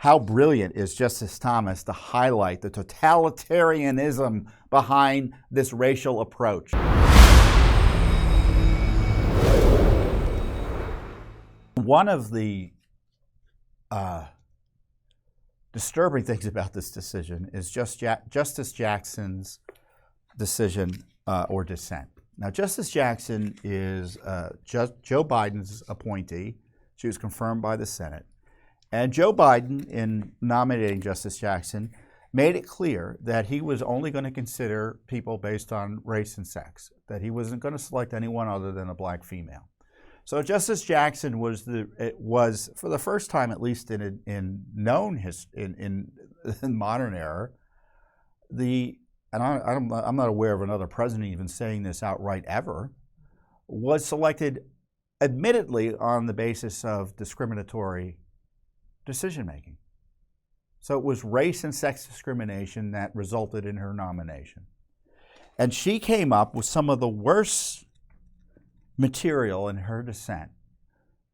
How brilliant is Justice Thomas to highlight the totalitarianism behind this racial approach. One of the disturbing things about this decision is Justice Jackson's decision or dissent. Now, Justice Jackson is Joe Biden's appointee. She was confirmed by the Senate. And Joe Biden, in nominating Justice Jackson, made it clear that he was only going to consider people based on race and sex, that he wasn't going to select anyone other than a black female. So Justice Jackson was for the first time, at least in modern era, I'm not aware of another president even saying this outright ever, was selected admittedly on the basis of discriminatory decision-making. So it was race and sex discrimination that resulted in her nomination. And she came up with some of the worst material in her dissent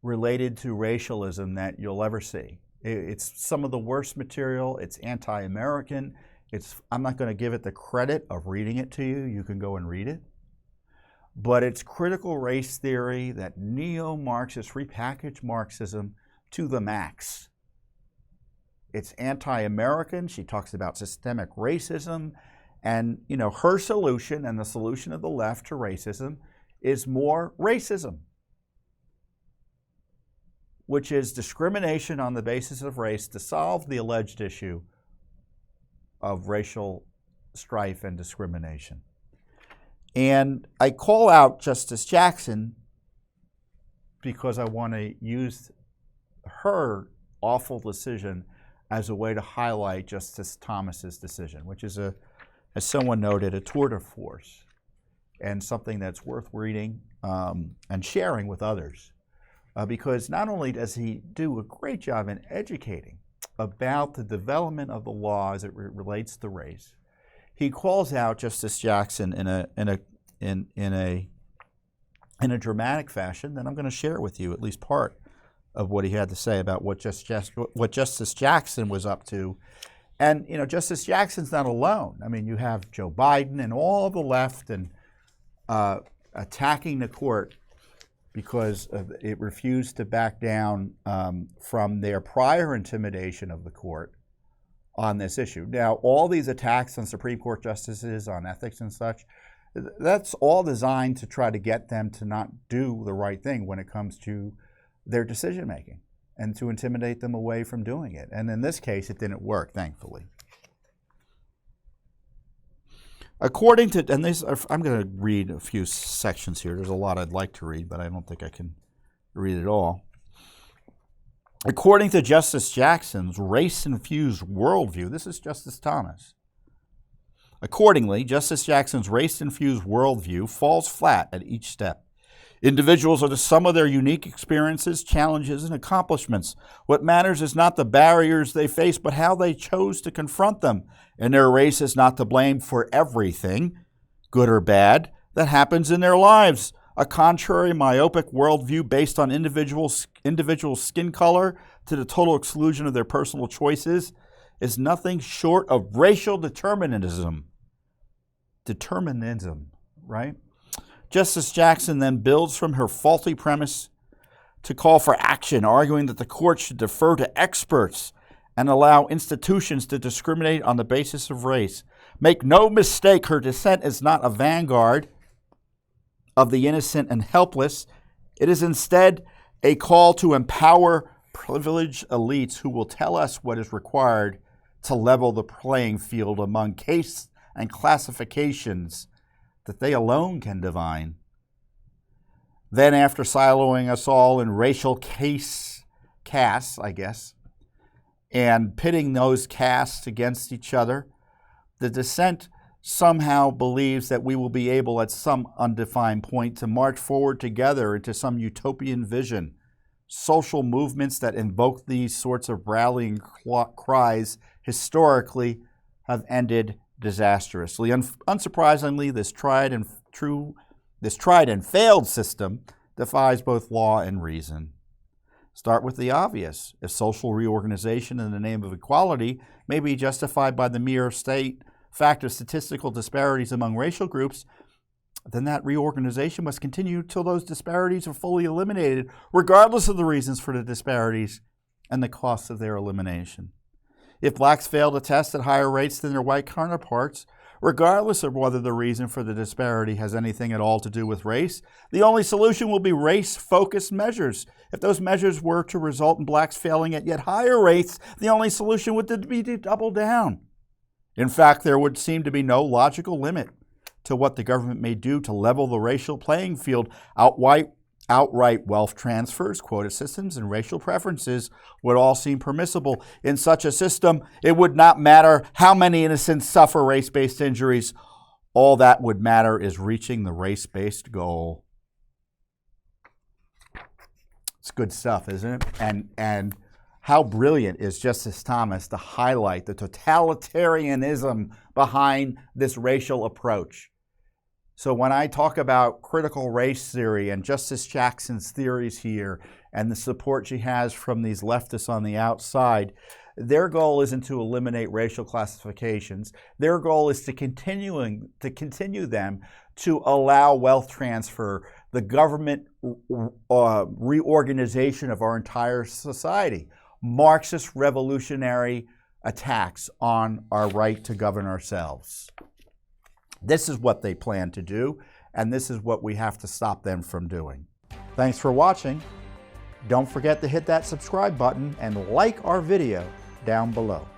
related to racialism that you'll ever see. It's some of the worst material. It's anti-American. I'm not going to give it the credit of reading it to you. You can go and read it. But it's critical race theory, that neo-Marxist, repackaged Marxism to the max. It's anti-American. She talks about systemic racism. And, her solution and the solution of the left to racism is more racism, which is discrimination on the basis of race to solve the alleged issue of racial strife and discrimination. And I call out Justice Jackson because I want to use her awful decision as a way to highlight Justice Thomas's decision, which is, as someone noted, a tour de force and something that's worth reading and sharing with others. Because not only does he do a great job in educating about the development of the law as it relates to race, he calls out Justice Jackson in a dramatic fashion. Then I'm going to share with you at least part of what he had to say about what Justice Jackson was up to. And Justice Jackson's not alone. I mean, you have Joe Biden and all of the left and attacking the court because it refused to back down from their prior intimidation of the court on this issue. Now, all these attacks on Supreme Court justices, on ethics and such, that's all designed to try to get them to not do the right thing when it comes to their decision making and to intimidate them away from doing it. And in this case, it didn't work, thankfully. According to, and this, I'm going to read a few sections here. There's a lot I'd like to read, but I don't think I can read it all. According to Justice Jackson's race-infused worldview, this is Justice Thomas. Accordingly, Justice Jackson's race-infused worldview falls flat at each step. Individuals are the sum of their unique experiences, challenges, and accomplishments. What matters is not the barriers they face, but how they chose to confront them. And their race is not to blame for everything, good or bad, that happens in their lives. A contrary, myopic worldview based on individual skin color to the total exclusion of their personal choices is nothing short of racial determinism. Determinism, right? Justice Jackson then builds from her faulty premise to call for action, arguing that the court should defer to experts and allow institutions to discriminate on the basis of race. Make no mistake, her dissent is not a vanguard of the innocent and helpless. It is instead a call to empower privileged elites who will tell us what is required to level the playing field among case and classifications that they alone can divine. Then, after siloing us all in racial castes, I guess, and pitting those castes against each other, the dissent somehow believes that we will be able at some undefined point to march forward together into some utopian vision. Social movements that invoke these sorts of rallying cries historically have ended disastrously. Unsurprisingly, this tried and failed system defies both law and reason. Start with the obvious. If social reorganization in the name of equality may be justified by the mere fact of statistical disparities among racial groups, then that reorganization must continue till those disparities are fully eliminated, regardless of the reasons for the disparities and the costs of their elimination. If blacks fail to test at higher rates than their white counterparts, regardless of whether the reason for the disparity has anything at all to do with race, the only solution will be race-focused measures. If those measures were to result in blacks failing at yet higher rates, the only solution would be to double down. In fact, there would seem to be no logical limit to what the government may do to level the racial playing field. Outright wealth transfers, quota systems, and racial preferences would all seem permissible. In such a system, it would not matter how many innocents suffer race-based injuries. All that would matter is reaching the race-based goal. It's good stuff, isn't it? And how brilliant is Justice Thomas to highlight the totalitarianism behind this racial approach. So when I talk about critical race theory and Justice Jackson's theories here and the support she has from these leftists on the outside, their goal isn't to eliminate racial classifications. Their goal is to continue them to allow wealth transfer, the government reorganization of our entire society, Marxist revolutionary attacks on our right to govern ourselves. This is what they plan to do, and this is what we have to stop them from doing. Thanks for watching. Don't forget to hit that subscribe button and like our video down below.